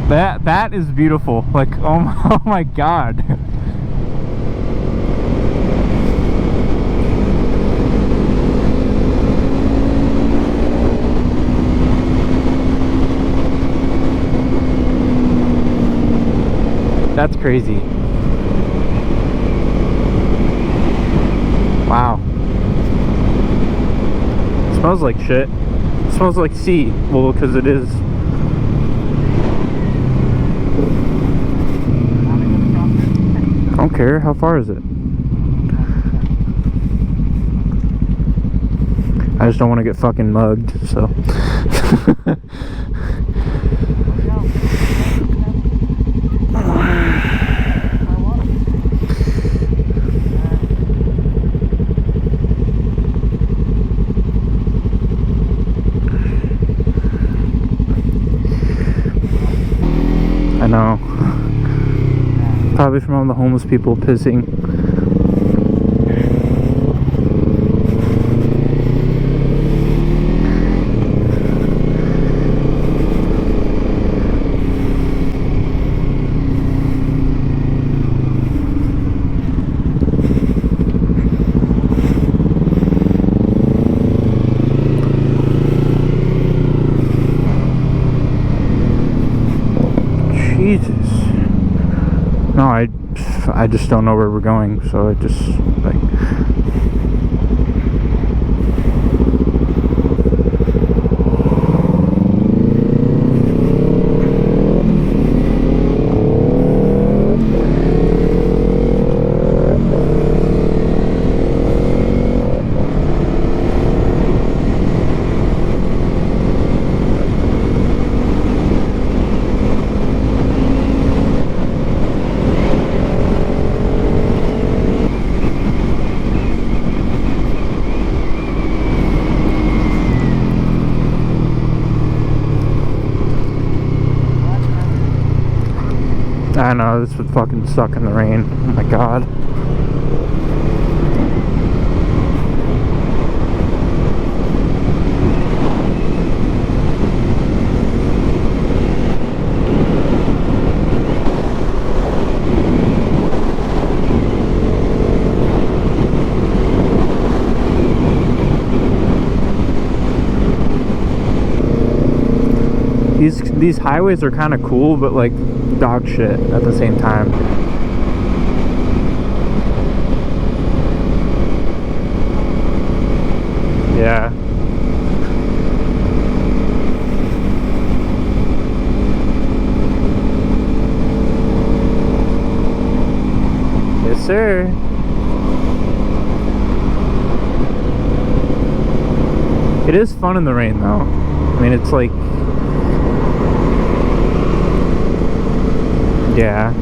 That is beautiful. Like, oh my god. That's crazy. Wow. It smells like shit. It smells like sea. Well, because it is. I don't care. How far is it? I just don't want to get fucking mugged, so. I know. Probably from all the homeless people pissing. No, I just don't know where we're going, so I just, like... I know, this would fucking suck in the rain. Oh my god. These highways are kind of cool, but like dog shit at the same time. Yeah. Yes, sir. It is fun in the rain, though. I mean, it's like... Yeah.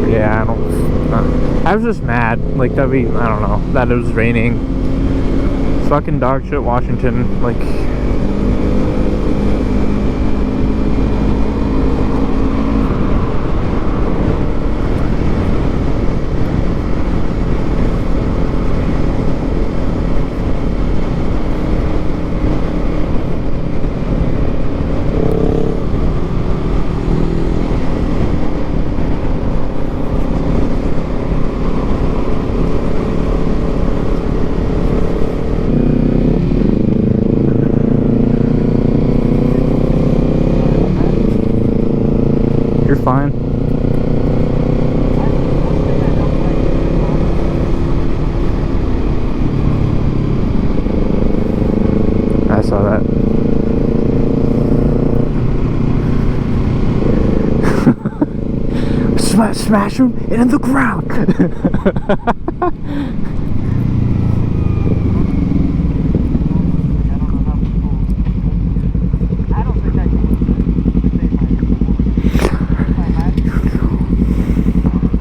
Yeah, I was just mad. Like, I don't know, that it was raining. Fucking dog shit, Washington. Like... Fine. I saw that. Smash him in the ground.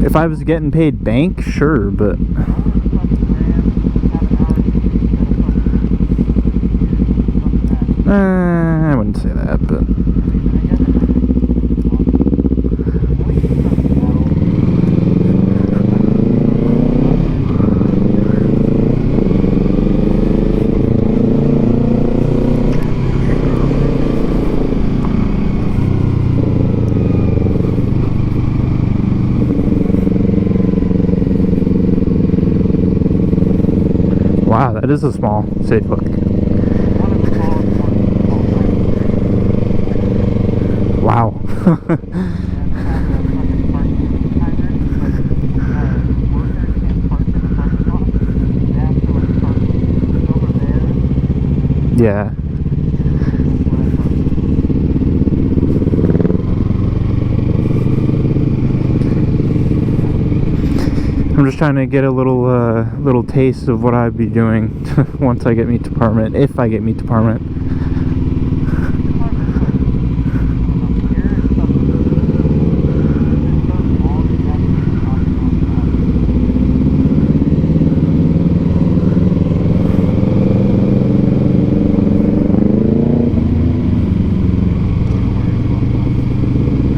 If I was getting paid bank, sure, but... I wouldn't say that, but... it is a small safe hook. Wow. Yeah. I'm just trying to get a little taste of what I'd be doing once I get meat to permit, if I get meat to permit.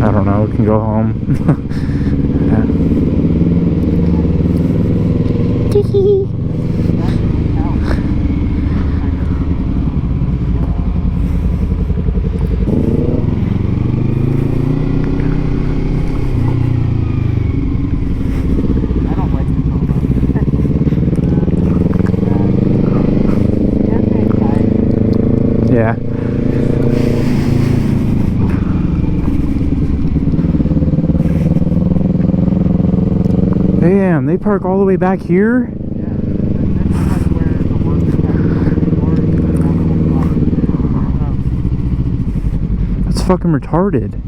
I don't know, we can go home. Yeah. Damn, they park all the way back here? That's fucking retarded.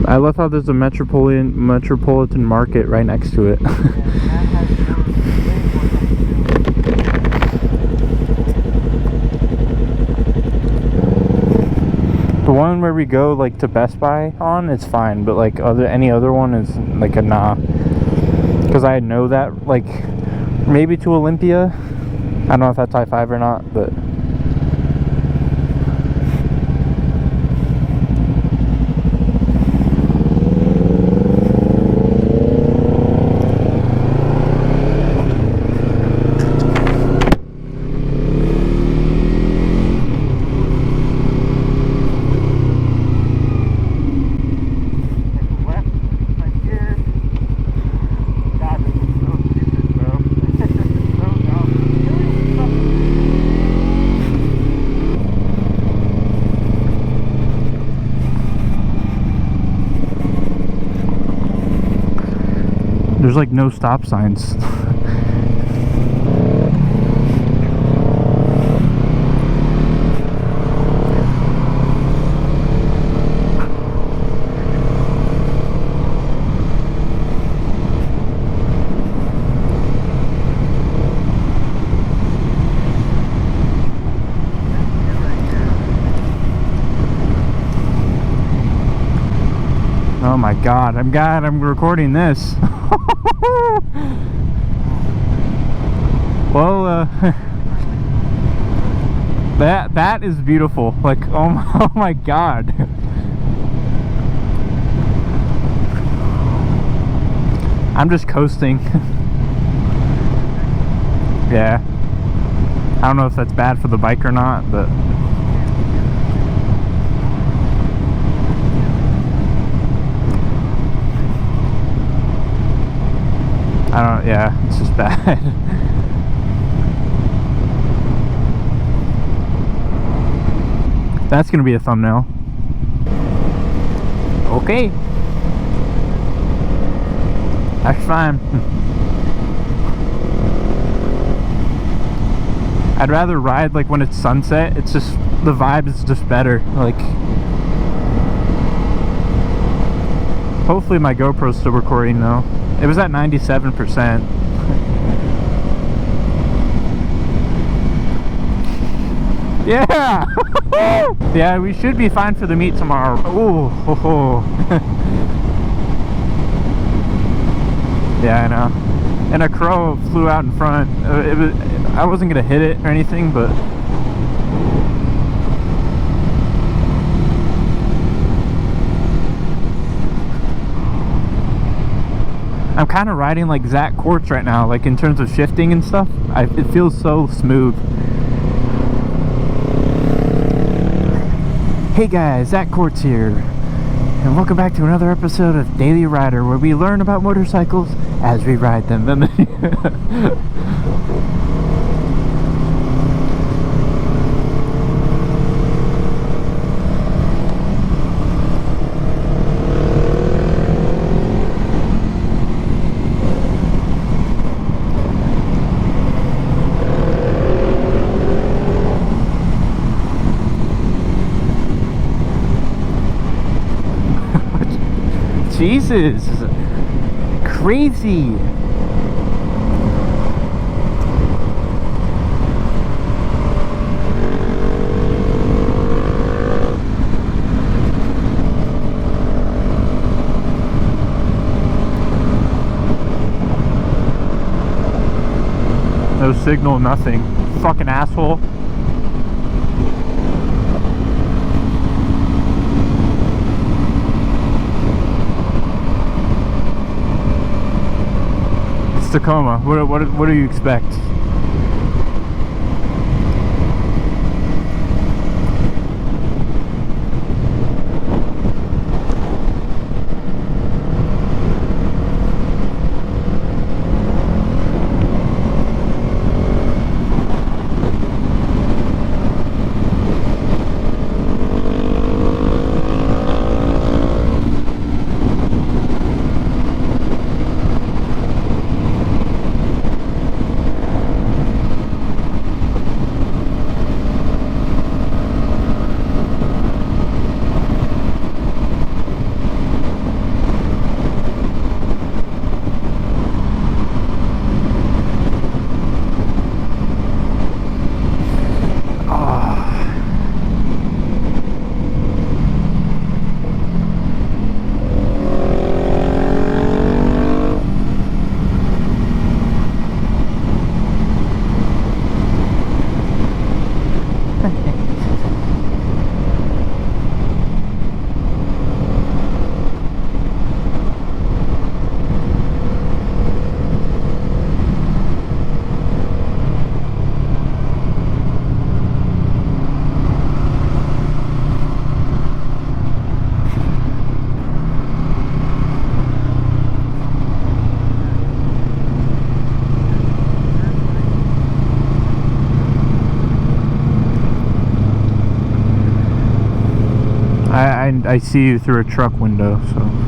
I love how there's a metropolitan market right next to it. The one where we go like to Best Buy on, it's fine, but like any other one is like a nah. Because I know that, like, maybe to Olympia. I don't know if that's I-5 or not, but there's like no stop signs. Oh my god, I'm glad I'm recording this. Well, that is beautiful. Like, oh my god. I'm just coasting. Yeah. I don't know if that's bad for the bike or not, but yeah, it's just bad. That's gonna be a thumbnail. Okay. That's fine. I'd rather ride like when it's sunset. It's just, the vibe is just better. Like, hopefully my GoPro's still recording though. It was at 97%. Yeah! Yeah, we should be fine for the meet tomorrow. Ooh, ho, ho. Yeah, I know. And a crow flew out in front. I wasn't gonna hit it or anything, but I'm kind of riding like Zach Quartz right now, like in terms of shifting and stuff. It feels so smooth. Hey guys, Zach Courts here, and welcome back to another episode of Daily Rider, where we learn about motorcycles as we ride them. Jesus, crazy. No signal, nothing. Fucking asshole. Tacoma. What do you expect? I see you through a truck window, so